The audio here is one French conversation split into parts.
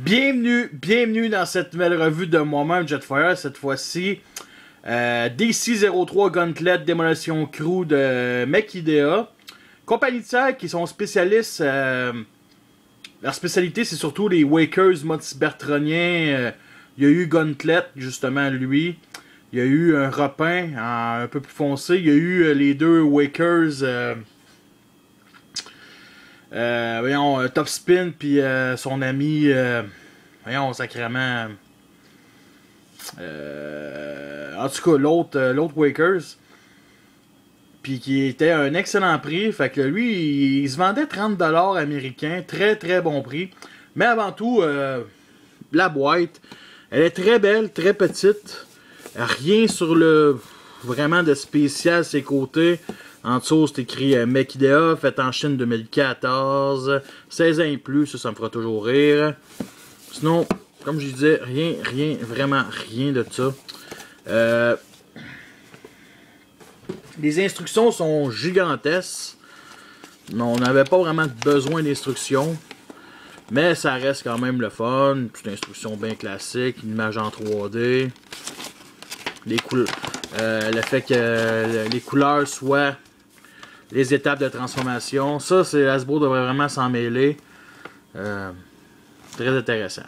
Bienvenue dans cette nouvelle revue de moi-même, Jetfire. Cette fois-ci, DC-03 Gauntlet Demolition Crew de Mech-Idea. Compagnie de sac qui sont spécialistes. Leur spécialité, c'est surtout les Wakers mode cybertroniens. Il y a eu Gauntlet, justement, lui. Il y a eu un Repin un peu plus foncé. Il y a eu les deux Wakers. Voyons, Top Spin puis son ami voyons sacrément en tout cas l'autre Wakers puis qui était un excellent prix, fait que lui il se vendait 30$ américains, très bon prix, mais avant tout la boîte elle est très belle, très petite, rien sur le vraiment de spécial ses côtés. En dessous, c'est écrit Mech-Idea, fait en Chine 2014, 16 ans et plus, ça me fera toujours rire. Sinon, comme je disais, vraiment rien de ça. Les instructions sont gigantesques. On n'avait pas vraiment besoin d'instructions, mais ça reste quand même le fun. Une petite instruction bien classique, une image en 3D. Les couleurs, le fait que les couleurs soient les étapes de transformation. Ça, c'est Hasbro devrait vraiment s'en mêler. Très intéressant.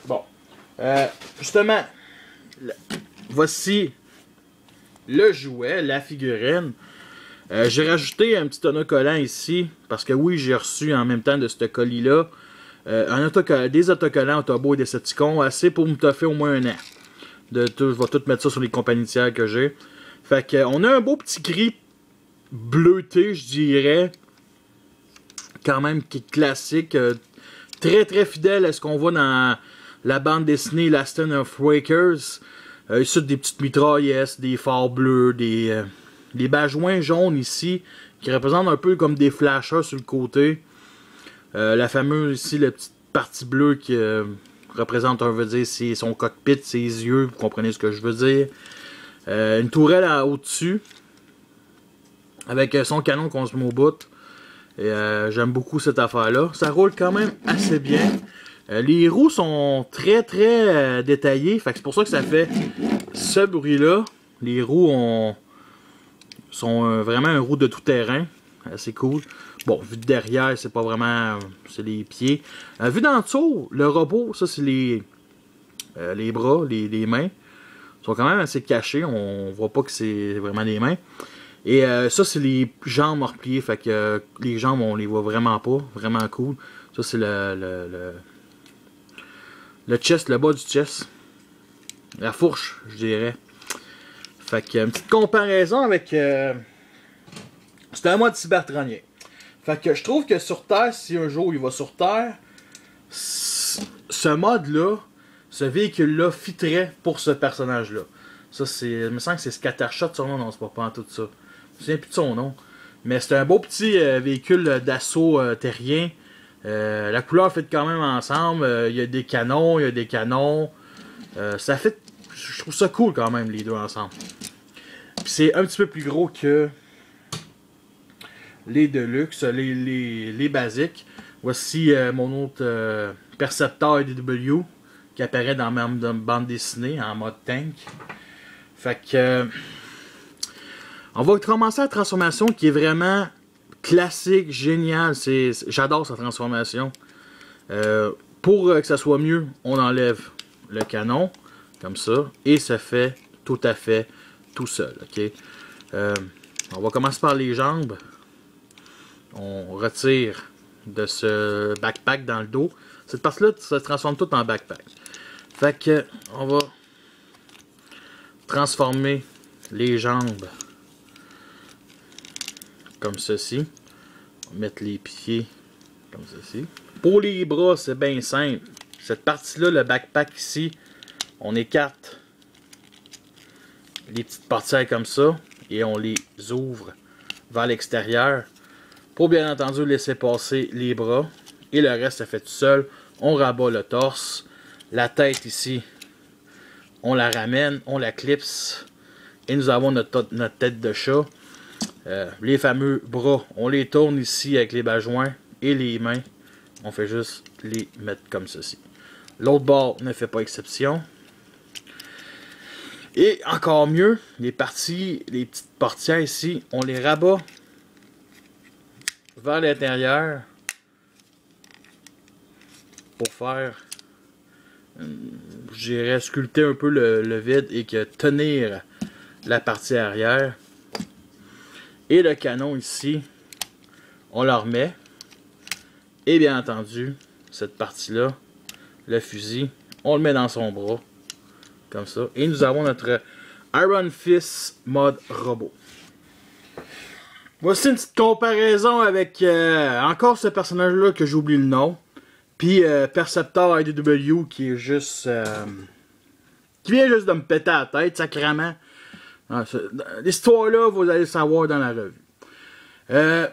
Bon. Justement, voici le jouet, la figurine. J'ai rajouté un petit autocollant ici, parce que oui, j'ai reçu en même temps de ce colis-là des autocollants Autobots et Decepticons, assez pour me toffer au moins un an. Je vais tout mettre ça sur les compagnies tiers que j'ai. Fait que on a un beau petit gris bleuté, je dirais. Quand même classique. Très fidèle à ce qu'on voit dans la bande dessinée Last Stand of Wakers. Ici, des petites mitraillettes, des phares bleus, des bajoins jaunes ici, qui représentent un peu comme des flashers sur le côté. La fameuse ici, la petite partie bleue qui représente, on veut dire, son cockpit, ses yeux, vous comprenez ce que je veux dire. Une tourelle au-dessus, avec son canon qu'on se met au bout. J'aime beaucoup cette affaire-là. Ça roule quand même assez bien. Les roues sont très détaillées. Fait que c'est pour ça que ça fait ce bruit-là. Les roues sont vraiment un roue de tout-terrain. Assez cool. Bon, vu de derrière, c'est pas vraiment... c'est les pieds. Vu d'en dessous, le robot, ça c'est les bras, les mains. Ils sont quand même assez cachés. On voit pas que c'est vraiment les mains. Et ça, c'est les jambes repliées. Fait que les jambes, on les voit vraiment pas. Vraiment cool. Ça, c'est le chest, le bas du chest. La fourche, je dirais. Fait que une petite comparaison avec... c'est un mode cybertronien. Fait que je trouve que sur Terre, si un jour il va sur Terre, ce mode-là, ce véhicule-là, fitterait pour ce personnage-là. Ça, c'est... il me semble que c'est Scattershot, son nom. Non, c'est pas tout ça. Je me souviens plus de son nom. Mais c'est un beau petit véhicule d'assaut terrien. La couleur fait quand même ensemble. Il y a des canons, ça fait... je trouve ça cool quand même, les deux ensemble. Puis c'est un petit peu plus gros que les Deluxe, les basiques. Voici mon autre Perceptor IDW qui apparaît dans ma bande dessinée en mode tank. Fait que... on va commencer la transformation qui est vraiment classique, géniale. J'adore sa transformation. Pour que ça soit mieux, on enlève le canon, comme ça, et ça fait tout à fait tout seul. Okay? On va commencer par les jambes. On retire de ce backpack dans le dos. Cette partie-là se transforme tout en backpack. Fait que on va transformer les jambes comme ceci. On va mettre les pieds comme ceci. Pour les bras, c'est bien simple. Cette partie-là, le backpack ici, on écarte les petites parties comme ça et on les ouvre vers l'extérieur pour bien entendu laisser passer les bras. Et le reste, ça fait tout seul. On rabat le torse. La tête ici, on la ramène, on la clipse. Et nous avons notre tête de chat. Les fameux bras, on les tourne ici avec les bajoints et les mains On fait juste les mettre comme ceci. L'autre bord ne fait pas exception. Et encore mieux, les petites portières ici, on les rabat vers l'intérieur pour faire, je dirais, sculpter un peu le vide et que tenir la partie arrière. Et le canon ici, on le remet. Et bien entendu, cette partie-là, le fusil, on le met dans son bras. Comme ça. Et nous avons notre Iron Fist mode robot. Voici une petite comparaison avec encore ce personnage-là que j'oublie le nom. Puis Perceptor IDW qui est juste... qui vient juste de me péter la tête, sacrément. L'histoire-là, vous allez le savoir dans la revue.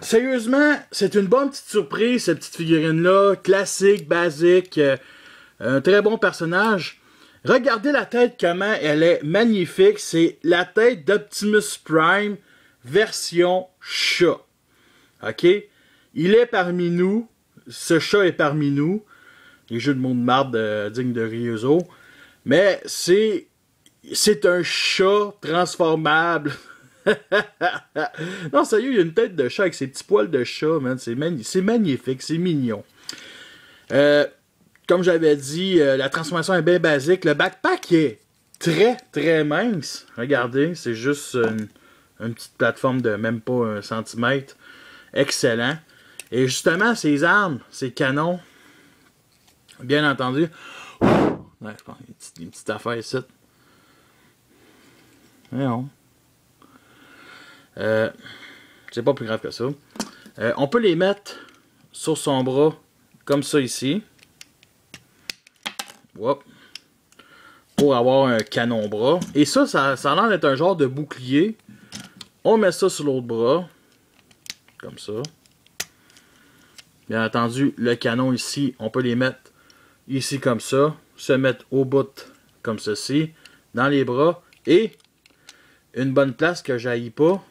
Sérieusement, c'est une bonne petite surprise, cette petite figurine-là. Classique, basique. Un très bon personnage. Regardez la tête, comment elle est magnifique. C'est la tête d'Optimus Prime version chat. OK? Il est parmi nous. Ce chat est parmi nous. Les jeux de mots de marde dignes de Ryuzo. Mais c'est un chat transformable. Non, sérieux, il y a une tête de chat avec ses petits poils de chat, man. C'est magnifique, c'est mignon. Comme j'avais dit, la transformation est bien basique. Le backpack est très, très mince. Regardez, c'est juste une petite plateforme de même pas 1 centimètre. Excellent. Et justement, ces armes, ces canons, bien entendu... Ouais, je pense qu'il y a une petite affaire ici. Non. C'est pas plus grave que ça. On peut les mettre sur son bras, comme ça ici. Hop. Pour avoir un canon bras. Et ça a l'air d'être un genre de bouclier. On met ça sur l'autre bras. Comme ça. Bien entendu, le canon ici, on peut les mettre ici comme ça. Se mettre au bout comme ceci. Dans les bras. Et une bonne place que j'haïs pas.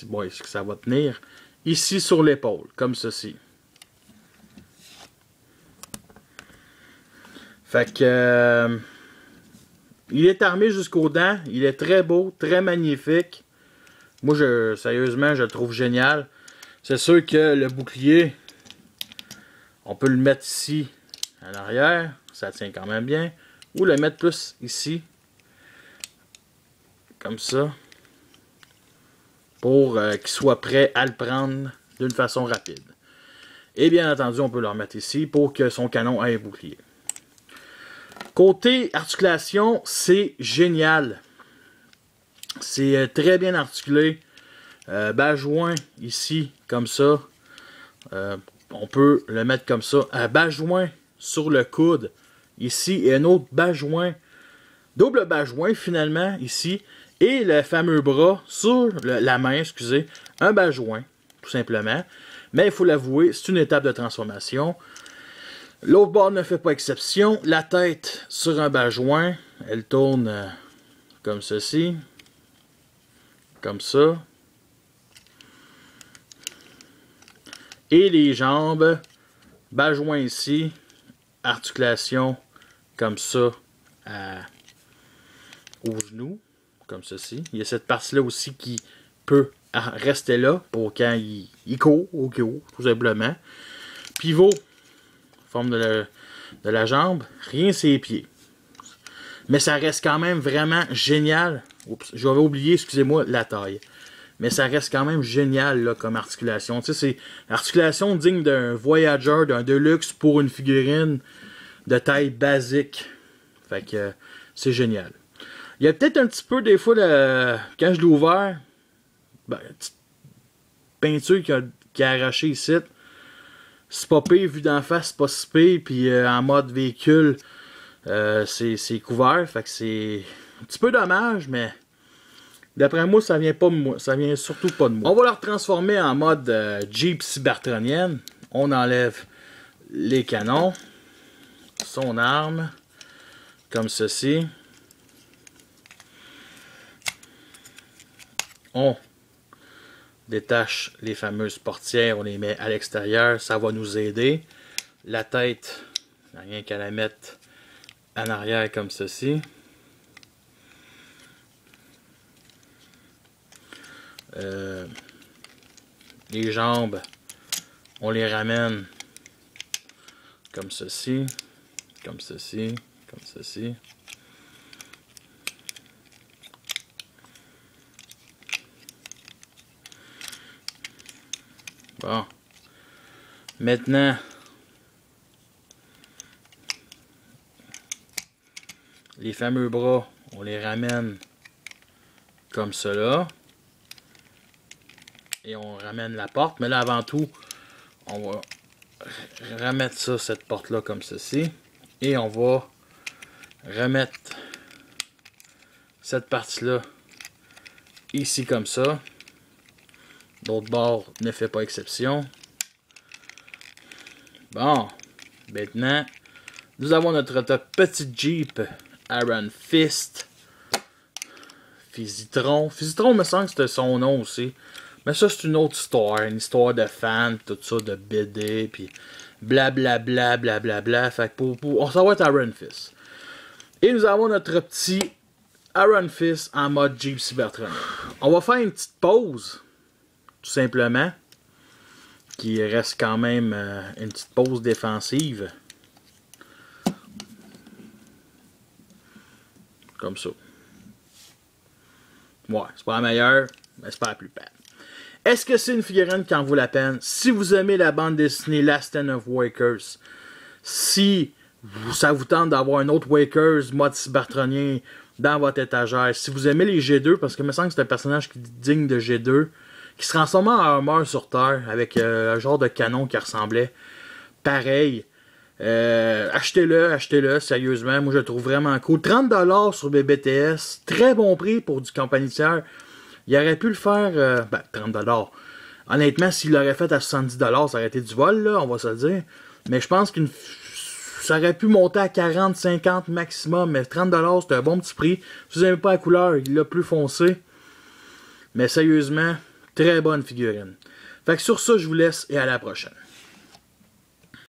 Bon, est-ce que ça va tenir? Ici sur l'épaule, comme ceci. Fait que... il est armé jusqu'aux dents. Il est très beau, très magnifique. Moi, sérieusement, je le trouve génial. C'est sûr que le bouclier, on peut le mettre ici, à l'arrière. Ça tient quand même bien. Ou le mettre plus ici. Comme ça. Pour qu'il soit prêt à le prendre d'une façon rapide. Et bien entendu, on peut le remettre ici pour que son canon ait un bouclier. Côté articulation, c'est génial. C'est très bien articulé. Bas joint ici, comme ça. On peut le mettre comme ça. Bas joint sur le coude, ici. Et un autre bas joint. Double bas joint finalement, ici. Et le fameux bras sur la main, excusez, un bas joint, tout simplement. Mais il faut l'avouer, c'est une étape de transformation. L'autre bord ne fait pas exception. La tête sur un bas joint, elle tourne comme ceci. Comme ça. Et les jambes, bas joint ici, articulation comme ça au genou. Comme ceci. Il y a cette partie-là aussi qui peut rester là pour quand il court, tout simplement. Pivot, forme de la jambe, rien ses pieds. Mais ça reste quand même vraiment génial. Oups, j'avais oublié, excusez-moi, la taille. Mais ça reste quand même génial là, comme articulation. Tu sais, c'est articulation digne d'un Voyager, d'un Deluxe pour une figurine de taille basique. Fait que c'est génial. Il y a peut-être un petit peu, des fois, quand je l'ai ouvert, ben, une petite peinture qui a arraché ici. C'est pas pire, vu d'en face, c'est pas si pire. Puis en mode véhicule, c'est couvert. Fait que c'est un petit peu dommage, mais d'après moi, ça vient pas de moi. Ça vient surtout pas de moi. On va le transformer en mode Jeep cybertronienne. On enlève les canons, son arme, comme ceci. on détache les fameuses portières, on les met à l'extérieur, ça va nous aider. La tête, il n'y a rien qu'à la mettre en arrière comme ceci. Les jambes, on les ramène comme ceci, comme ceci, comme ceci. Bon. Maintenant, les fameux bras, on les ramène comme cela. Et on ramène la porte. Mais là, avant tout, on va remettre ça, cette porte-là, comme ceci. Et on va remettre cette partie-là ici, comme ça. L'autre bord ne fait pas exception. Bon. Maintenant, nous avons notre petite Jeep Iron Fist. Physitron. Physitron, me semble que c'était son nom aussi. Mais ça, c'est une autre histoire. Une histoire de fans, tout ça, de BD, puis blablabla, blablabla. Fait que ça va être Iron Fist. Et nous avons notre petit Iron Fist en mode Jeep Cybertronic. On va faire une petite pause, tout simplement. Qui reste quand même une petite pause défensive. Comme ça. Ouais, c'est pas la meilleure, mais c'est pas la plus belle. Est-ce que c'est une figurine qui en vaut la peine? Si vous aimez la bande dessinée Last Stand of Wakers, si ça vous tente d'avoir un autre Wakers mode cybertronien dans votre étagère, si vous aimez les G2, parce que il me semble que c'est un personnage qui est digne de G2, qui se transformait en armure sur Terre, avec un genre de canon qui ressemblait pareil. Achetez-le, sérieusement, moi je le trouve vraiment cool. 30$ sur BBTS, très bon prix pour du compagnie tiers. Il aurait pu le faire, 30$. Honnêtement, s'il l'aurait fait à 70$, ça aurait été du vol, là, on va se le dire. Mais je pense que ça aurait pu monter à 40, 50 maximum. Mais 30$, c'est un bon petit prix. Si vous n'aimez pas la couleur, il l'a plus foncé. Mais sérieusement, très bonne figurine. Fait que sur ça, je vous laisse et à la prochaine.